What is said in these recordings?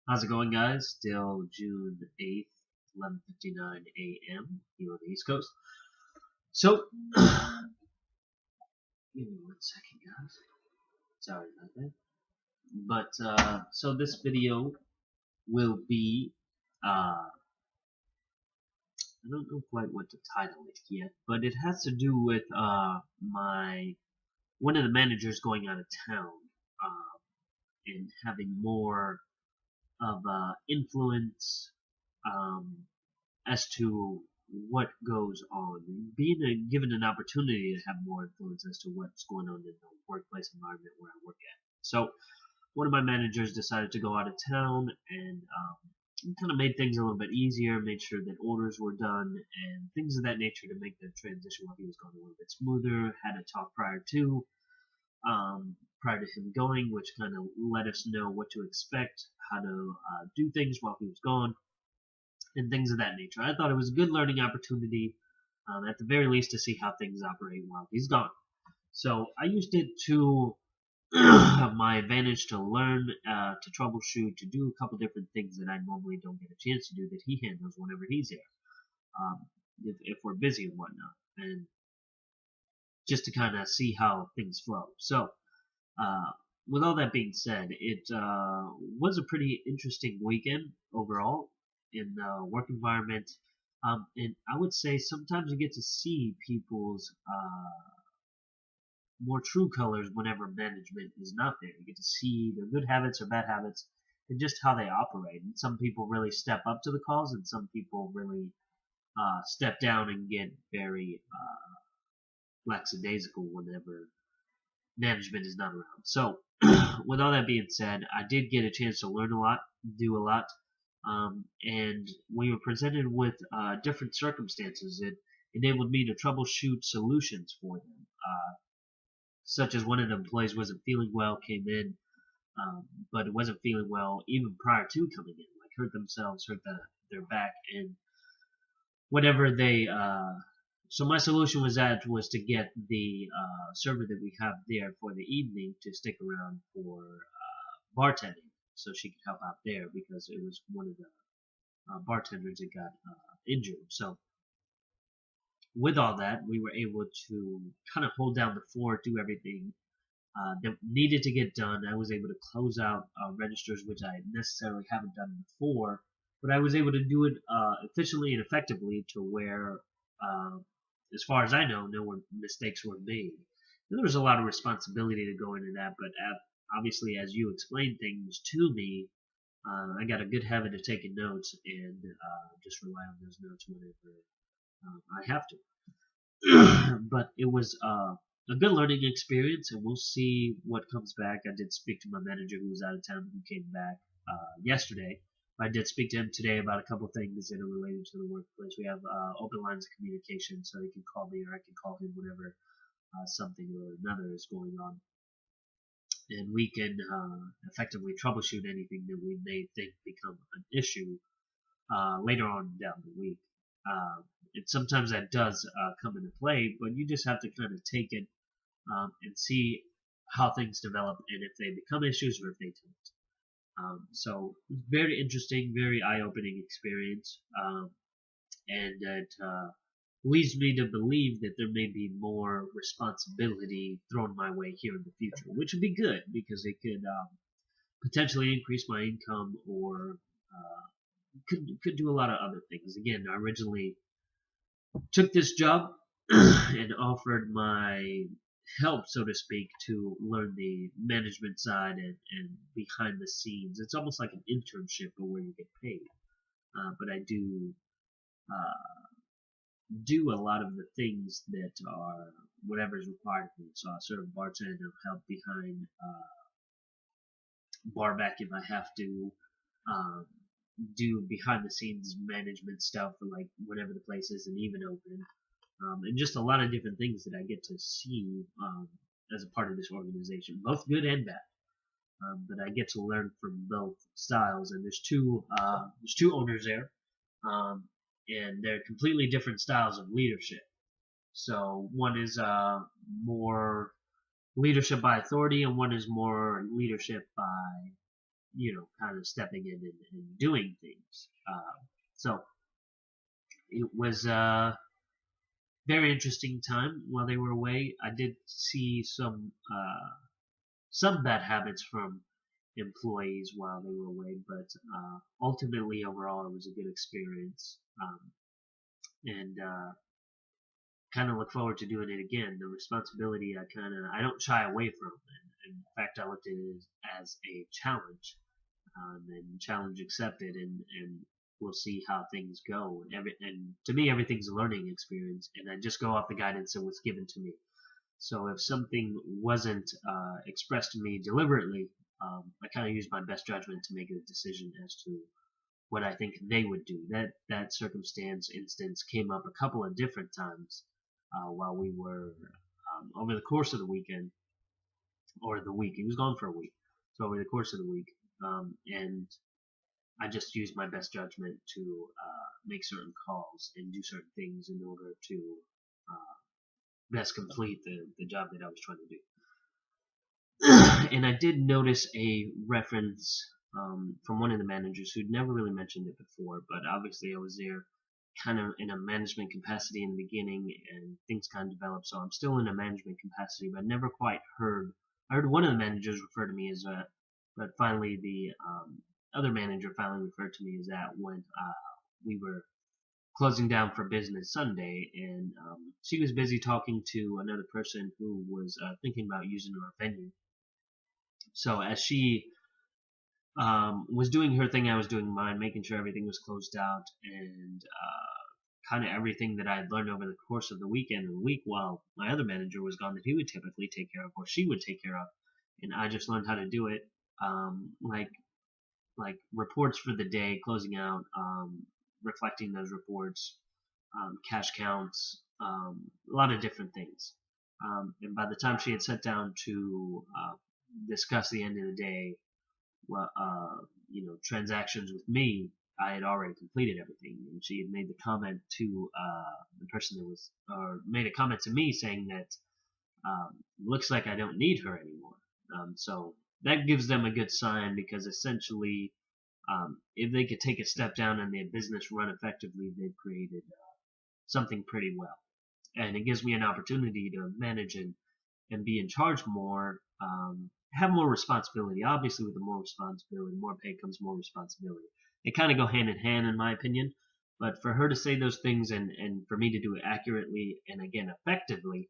How's it going, guys? Still June 8th, 11:59 a.m. here on the East Coast. So, give me 1 second, guys. Sorry about that. So this video will be, I don't know quite what to title it yet, but it has to do with one of the managers going out of town and having more of influence um, as to what goes on, given an opportunity to have more influence as to what's going on in the workplace environment where I work at. So one of my managers decided to go out of town and kind of made things a little bit easier, made sure that orders were done and things of that nature to make the transition while he was going a little bit smoother. Had a talk prior to him going, which kind of let us know what to expect, how to do things while he was gone, and things of that nature. I thought it was a good learning opportunity, at the very least, to see how things operate while he's gone. So I used it to my advantage to learn, to troubleshoot, to do a couple different things that I normally don't get a chance to do that he handles whenever he's there, if we're busy and whatnot, and just to kind of see how things flow. So, uh, with all that being said, it was a pretty interesting weekend overall in the work environment. And I would say sometimes you get to see people's more true colors whenever management is not there. You get to see their good habits or bad habits and just how they operate. And some people really step up to the calls, and some people really step down and get very lackadaisical whenever management is not around. So, with all that being said, I did get a chance to learn a lot, do a lot, and we were presented with different circumstances. It enabled me to troubleshoot solutions for them, such as one of the employees wasn't feeling well, came in, but wasn't feeling well even prior to coming in, like hurt themselves, hurt their back, and whatever they so my solution was to get the server that we have there for the evening to stick around for bartending, so she could help out there because it was one of the bartenders that got injured. So with all that, we were able to kind of hold down the fort, do everything that needed to get done. I was able to close out registers, which I necessarily haven't done before, but I was able to do it efficiently and effectively to where, as far as I know, no mistakes were made. And there was a lot of responsibility to go into that, but obviously, as you explained things to me, I got a good habit of taking notes and just rely on those notes whenever I have to. But it was a good learning experience, and we'll see what comes back. I did speak to my manager who was out of town, who came back yesterday. I did speak to him today about a couple things that are related to the workplace. We have open lines of communication, so he can call me or I can call him whenever something or another is going on, and we can effectively troubleshoot anything that we may think become an issue later on down the week. And sometimes that does come into play, but you just have to kind of take it and see how things develop and if they become issues or if they don't. So very interesting, very eye-opening experience, and it leads me to believe that there may be more responsibility thrown my way here in the future, which would be good because it could potentially increase my income or could do a lot of other things. Again, I originally took this job and offered my help, so to speak, to learn the management side and behind the scenes. It's almost like an internship, but where you get paid. But I do a lot of the things that are whatever is required of me. So I sort of bartend and help behind bar back if I have to. Do behind the scenes management stuff for like whenever the place isn't even open. And just a lot of different things that I get to see as a part of this organization, both good and bad. But I get to learn from both styles, and there's two owners there, and they're completely different styles of leadership. So one is more leadership by authority, and one is more leadership by kind of stepping in and doing things. So it was a very interesting time while they were away. I did see some bad habits from employees while they were away, but ultimately, overall, it was a good experience, and kind of look forward to doing it again. The responsibility, I don't shy away from, and in fact, I looked at it as a challenge, and challenge accepted, and we'll see how things go. And to me, everything's a learning experience, and I just go off the guidance that was given to me. So if something wasn't expressed to me deliberately, I kind of use my best judgment to make a decision as to what I think they would do. That instance came up a couple of different times while we were over the course of the weekend or the week. He was gone for a week, so over the course of the week, and I just used my best judgment to make certain calls and do certain things in order to best complete the job that I was trying to do. And I did notice a reference from one of the managers who'd never really mentioned it before, but obviously I was there kind of in a management capacity in the beginning, and things kind of developed. So I'm still in a management capacity, but never quite heard. I heard one of the managers refer to me as that, but finally the other manager finally referred to me as that when we were closing down for business Sunday, and she was busy talking to another person who was thinking about using our venue. So as she was doing her thing, I was doing mine, making sure everything was closed out, and kind of everything that I had learned over the course of the weekend and the week while my other manager was gone that he would typically take care of, or she would take care of, and I just learned how to do it, like reports for the day, closing out, reflecting those reports, cash counts, a lot of different things. And by the time she had sat down to discuss the end of the day, transactions with me, I had already completed everything, and she had made the comment to the person that was, or made a comment to me saying that looks like I don't need her anymore. So that gives them a good sign, because essentially, if they could take a step down and their business run effectively, they've created something pretty well. And it gives me an opportunity to manage and be in charge more, have more responsibility. Obviously, with the more responsibility, more pay comes more responsibility. They kind of go hand in hand, in my opinion. But for her to say those things and for me to do it accurately and again effectively,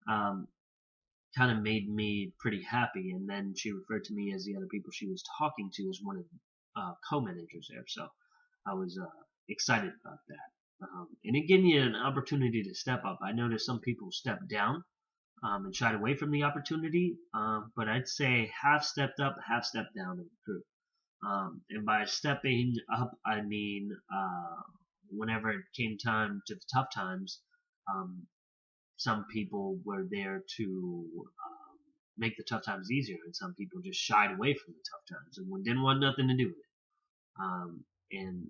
kind of made me pretty happy. And then she referred to me as the other people she was talking to as one of the co-managers there. So I was excited about that. And it gave me an opportunity to step up. I noticed some people stepped down and shied away from the opportunity, but I'd say half stepped up, half stepped down in the crew. And by stepping up, I mean whenever it came time to the tough times, some people were there to make the tough times easier, and some people just shied away from the tough times and didn't want nothing to do with it, and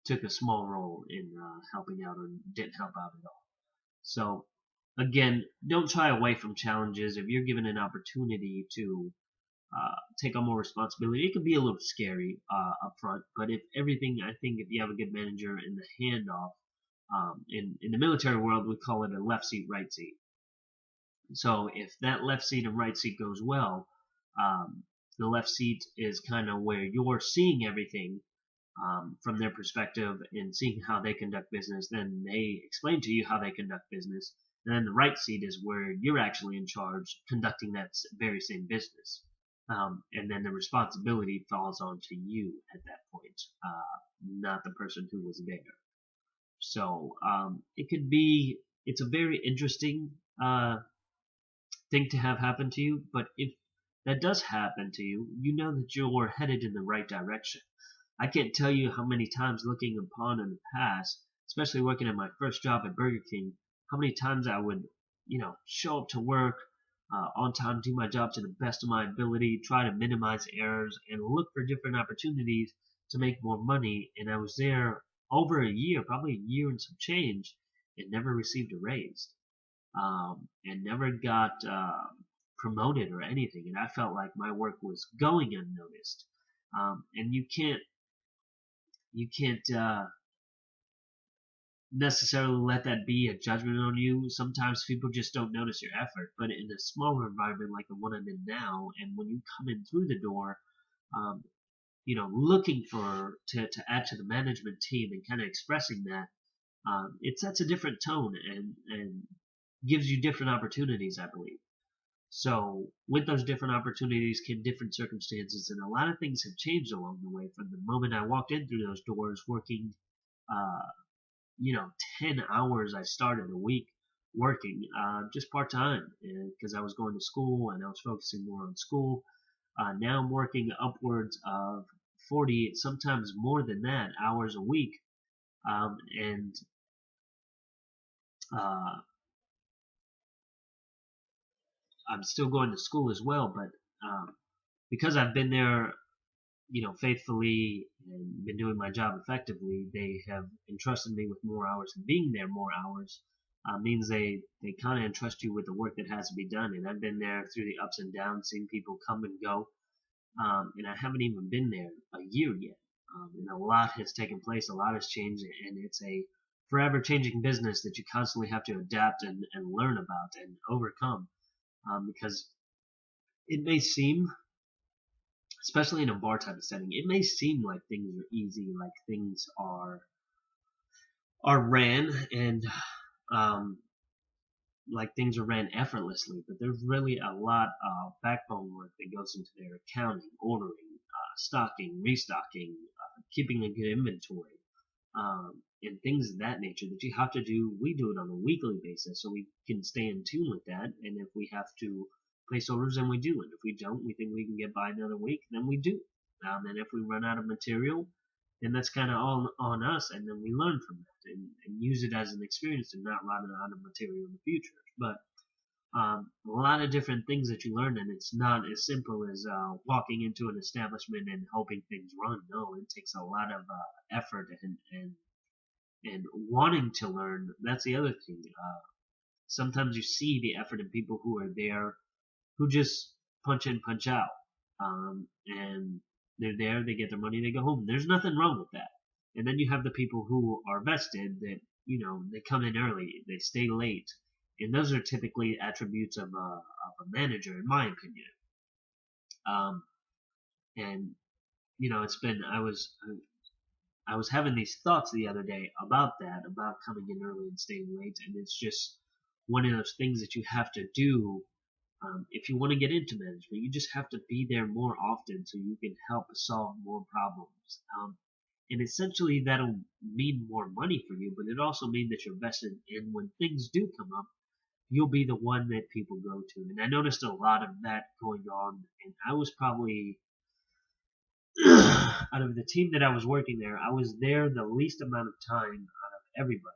took a small role in helping out, or didn't help out at all. So again, don't shy away from challenges. If you're given an opportunity to take on more responsibility, it can be a little scary up front, but if you have a good manager in the handoff, in the military world, we call it a left seat, right seat. So if that left seat and right seat goes well, the left seat is kind of where you're seeing everything from their perspective and seeing how they conduct business. Then they explain to you how they conduct business. And then the right seat is where you're actually in charge, conducting that very same business. And then the responsibility falls onto you at that point, not the person who was there. So it's a very interesting thing to have happen to you, but if that does happen to you, you know that you're headed in the right direction. I can't tell you how many times, looking upon in the past, especially working at my first job at Burger King, how many times I would, show up to work on time, do my job to the best of my ability, try to minimize errors, and look for different opportunities to make more money. And I was there over a year, probably a year and some change, and never received a raise, and never got promoted or anything. And I felt like my work was going unnoticed. And you can't necessarily let that be a judgment on you. Sometimes people just don't notice your effort, but in a smaller environment like the one I'm in now, and when you come in through the door, um, looking to add to the management team and kind of expressing that, it sets a different tone and gives you different opportunities, I believe. So with those different opportunities came different circumstances, and a lot of things have changed along the way from the moment I walked in through those doors, working, uh, 10 hours I started a week working, just part time, because I was going to school and I was focusing more on school. Now I'm working upwards of 40, sometimes more than that, hours a week, and uh, I'm still going to school as well. But because I've been there, faithfully and been doing my job effectively, they have entrusted me with more hours, and being there more hours means they kind of entrust you with the work that has to be done. And I've been there through the ups and downs, seeing people come and go, and I haven't even been there a year yet. And a lot has taken place, a lot has changed, and it's a forever changing business that you constantly have to adapt and learn about and overcome. Because it may seem, especially in a bar type of setting, it may seem like things are easy, like things are ran and um, like things are ran effortlessly, but there's really a lot of backbone work that goes into their accounting, ordering, stocking, restocking, keeping a good inventory, and things of that nature that you have to do. We do it on a weekly basis so we can stay in tune with that, and if we have to place orders, then we do, and if we don't, we think we can get by another week, then we do. And if we run out of material, then that's kind of all on us, and then we learn from that and use it as an experience to not run out of material in the future. But a lot of different things that you learn, and it's not as simple as walking into an establishment and hoping things run. No, it takes a lot of effort and wanting to learn. That's the other thing. Sometimes you see the effort in people who are there, who just punch in, punch out, and they're there, they get their money, they go home. There's nothing wrong with that. And then you have the people who are vested that, they come in early, they stay late. And those are typically attributes of a manager, in my opinion. Um, and, it's been, I was having these thoughts the other day about that, about coming in early and staying late. And it's just one of those things that you have to do. If you want to get into management, you just have to be there more often so you can help solve more problems. And essentially, that'll mean more money for you, but it also means that you're vested in when things do come up, you'll be the one that people go to. And I noticed a lot of that going on, and I was probably, out of the team that I was working there, I was there the least amount of time out of everybody.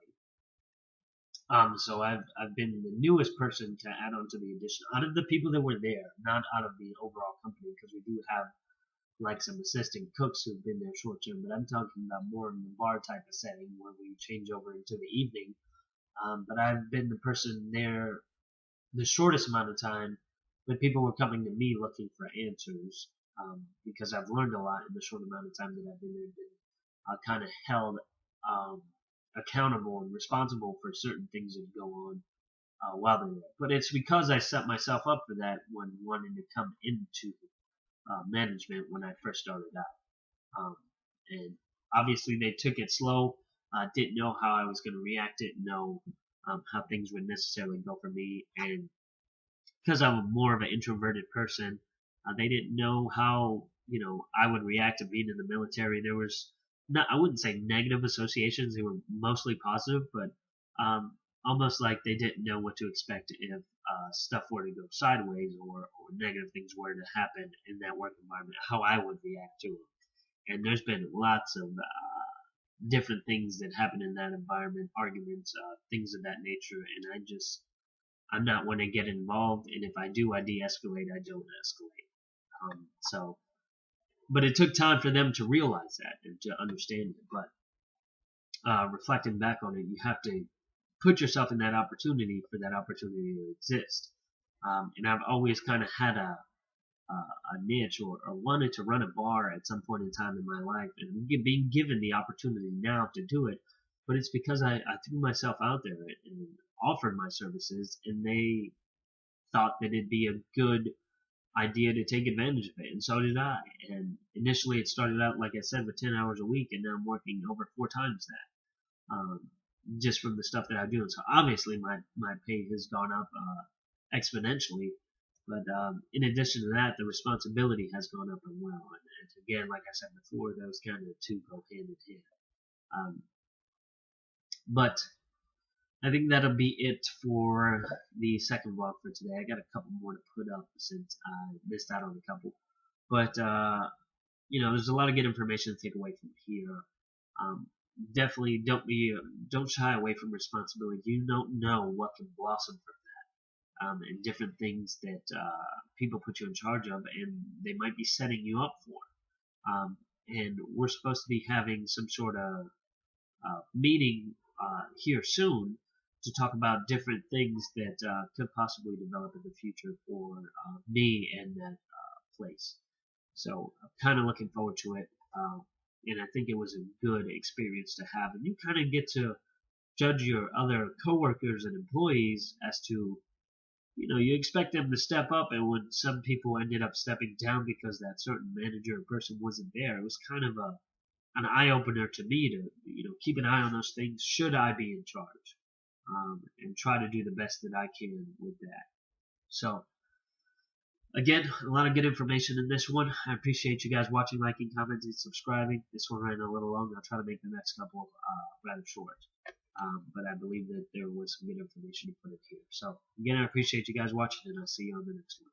So I've been the newest person to add on to the addition out of the people that were there, not out of the overall company, because we do have like some assistant cooks who've been there short term, but I'm talking about more in the bar type of setting where we change over into the evening. But I've been the person there the shortest amount of time, but people were coming to me looking for answers, because I've learned a lot in the short amount of time that I've been there, been kind of held um, accountable and responsible for certain things that go on while they're there. But it's because I set myself up for that when wanting to come into management when I first started out. And obviously they took it slow, didn't know how I was going to react, didn't know how things would necessarily go for me. And because I'm more of an introverted person, they didn't know how, I would react to being in the military. There was not, I wouldn't say negative associations, they were mostly positive, but almost like they didn't know what to expect if stuff were to go sideways, or negative things were to happen in that work environment, how I would react to them. And there's been lots of different things that happen in that environment, arguments, things of that nature, and I'm not one to get involved, and if I do, I de-escalate, I don't escalate. But it took time for them to realize that and to understand it. But reflecting back on it, you have to put yourself in that opportunity for that opportunity to exist. And I've always kind of had a niche or wanted to run a bar at some point in time in my life and being given the opportunity now to do it. But it's because I threw myself out there and offered my services, and they thought that it'd be a good idea to take advantage of it, and so did I. And initially, it started out, like I said, with 10 hours a week, and now I'm working over 4 times that, just from the stuff that I'm doing. So obviously, my pay has gone up exponentially. But in addition to that, the responsibility has gone up as well. And again, like I said before, those kind of two go hand in hand. But I think that'll be it for the second vlog for today. I got a couple more to put up since I missed out on a couple. But, there's a lot of good information to take away from here. Definitely don't shy away from responsibility. You don't know what can blossom from that. And different things that people put you in charge of, and they might be setting you up for. And we're supposed to be having some sort of meeting here soon to talk about different things that could possibly develop in the future for me and that place. So I'm kind of looking forward to it, and I think it was a good experience to have. And you kind of get to judge your other coworkers and employees as to, you expect them to step up, and when some people ended up stepping down because that certain manager or person wasn't there, it was kind of an eye-opener to me to, keep an eye on those things should I be in charge, and try to do the best that I can with that. So, again, a lot of good information in this one. I appreciate you guys watching, liking, commenting, subscribing. This one ran a little long. I'll try to make the next couple rather short. But I believe that there was some good information to put in here. So, again, I appreciate you guys watching, and I'll see you on the next one.